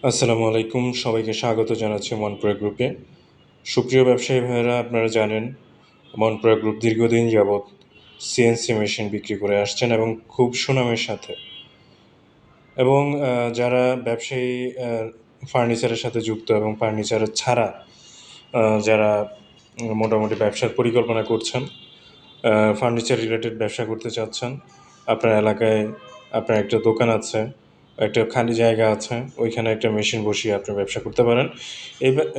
আসসালামু আলাইকুম, সবাইকে স্বাগত জানাচ্ছি মনপ্রয়া গ্রুপে। সুপ্রিয় ব্যবসায়ী ভাইয়েরা, আপনারা জানেন মনপ্রয়া গ্রুপ দীর্ঘদিন যাবৎ সিএনসি মেশিন বিক্রি করে আসছেন এবং খুব সুনামের সাথে। এবং যারা ব্যবসায়ী ফার্নিচারের সাথে যুক্ত এবং ফার্নিচার ছাড়া যারা মোটামুটি ব্যবসার পরিকল্পনা করছেন, ফার্নিচার রিলেটেড ব্যবসা করতে চাচ্ছেন, আপনার এলাকায় আপনার একটা দোকান আছে, একটা খালি জায়গা আছে, ওইখানে একটা মেশিন বসিয়ে আপনি ব্যবসা করতে পারেন।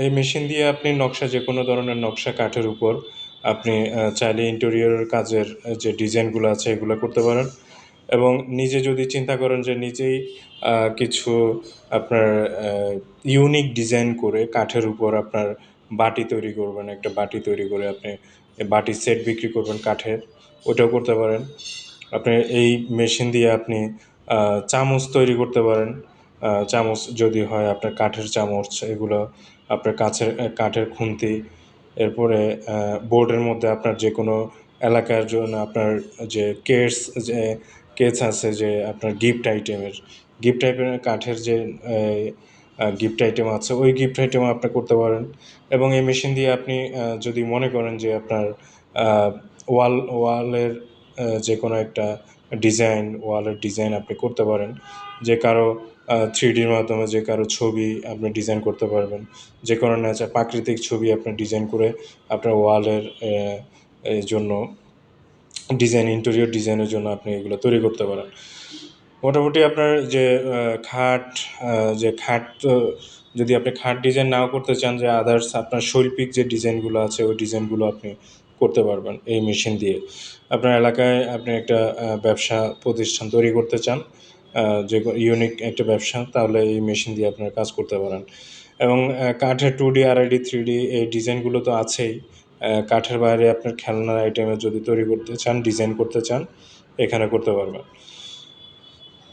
এই মেশিন দিয়ে আপনি নকশা, যে কোনো ধরনের নকশা কাঠের উপর আপনি চাইলে ইন্টেরিয়রের কাজের যে ডিজাইনগুলো আছে এগুলো করতে পারেন। এবং নিজে যদি চিন্তা করেন যে নিজেই কিছু আপনার ইউনিক ডিজাইন করে কাঠের উপর আপনার বাটি তৈরি করবেন, একটা বাটি তৈরি করে আপনি বাটির সেট বিক্রি করবেন কাঠের, ওটাও করতে পারেন। আপনি এই মেশিন দিয়ে আপনি চামচ তৈরি করতে পারেন। চামচ যদি হয় আপনার কাঠের চামচ, এগুলো আপনার কাঠের খুন্তি, এরপরে বোর্ডের মধ্যে আপনার যে কোনো এলাকার জন্য আপনার যে যে কেস আছে, যে আপনার গিফট আইটেমের কাঠের যে গিফট আইটেম আছে, ওই গিফট আইটেম আপনি করতে পারেন। এবং এই মেশিন দিয়ে আপনি যদি মনে করেন যে আপনার ওয়ালের যে কোনো একটা ওয়ালের ডিজাইন আপনি করতে পারেন, যে কারো 3Dর মাধ্যমে যে কারো ছবি আপনি ডিজাইন করতে পারবেন, যে কোনো প্রাকৃতিক ছবি আপনি ডিজাইন করে আপনার ওয়ালের জন্য ইন্টেরিয়র ডিজাইনের জন্য আপনি এগুলো তৈরি করতে পারেন। মোটামুটি আপনার যে খাট, যদি আপনি খাট ডিজাইন নাও করতে চান, যে আদার্স আপনার শৈল্পিক যে ডিজাইনগুলো আছে ওই ডিজাইনগুলো আপনি করতে পারবেন এই মেশিন দিয়ে। আপনার এলাকায় আপনি একটা ব্যবসা প্রতিষ্ঠান তৈরি করতে চান, যে ইউনিক একটা ব্যবসা, তাহলে এই মেশিন দিয়ে আপনারা কাজ করতে পারেন। এবং কাঠের 2D RID 3D এই ডিজাইনগুলো তো আছেই। কাঠের বাইরে আপনার খেলনার আইটেমের যদি তৈরি করতে চান, ডিজাইন করতে চান, এখানে করতে পারবেন।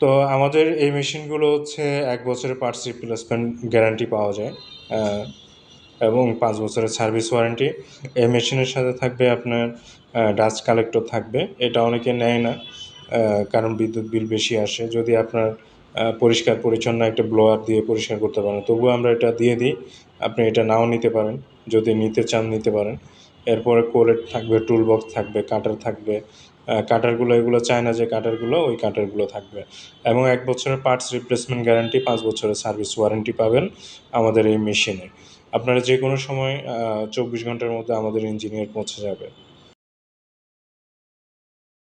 তো আমাদের এই মেশিনগুলো হচ্ছে 1 বছরের পার্টস রিপ্লেসমেন্ট গ্যারান্টি পাওয়া যায়, এবং 5 বছরের সার্ভিস ওয়ারেন্টি। এই মেশিনের সাথে থাকবে আপনার ডাস্ট কালেক্টর থাকবে। এটা অনেকে নেয় না, কারণ বিদ্যুৎ বিল বেশি আসে। যদি আপনার পরিষ্কার পরিচ্ছন্ন একটা ব্লোয়ার দিয়ে পরিষ্কার করতে পারেন, তবুও আমরা এটা দিয়ে দিই। আপনি এটা নাও নিতে পারেন, যদি নিতে চান নিতে পারেন। এরপরে কোলেট থাকবে, টুল বক্স থাকবে, কাটার থাকবে। কাটারগুলো এগুলো চায়না যে কাটারগুলো, ওই কাটারগুলো থাকবে। এবং 1 বছরের পার্টস রিপ্লেসমেন্ট গ্যারান্টি, 5 বছরের সার্ভিস ওয়ারেন্টি পাবেন আমাদের এই মেশিনে। আপনারা যে কোনো সময় 24 ঘন্টার মধ্যে আমাদের ইঞ্জিনিয়ার পৌঁছে যাবে।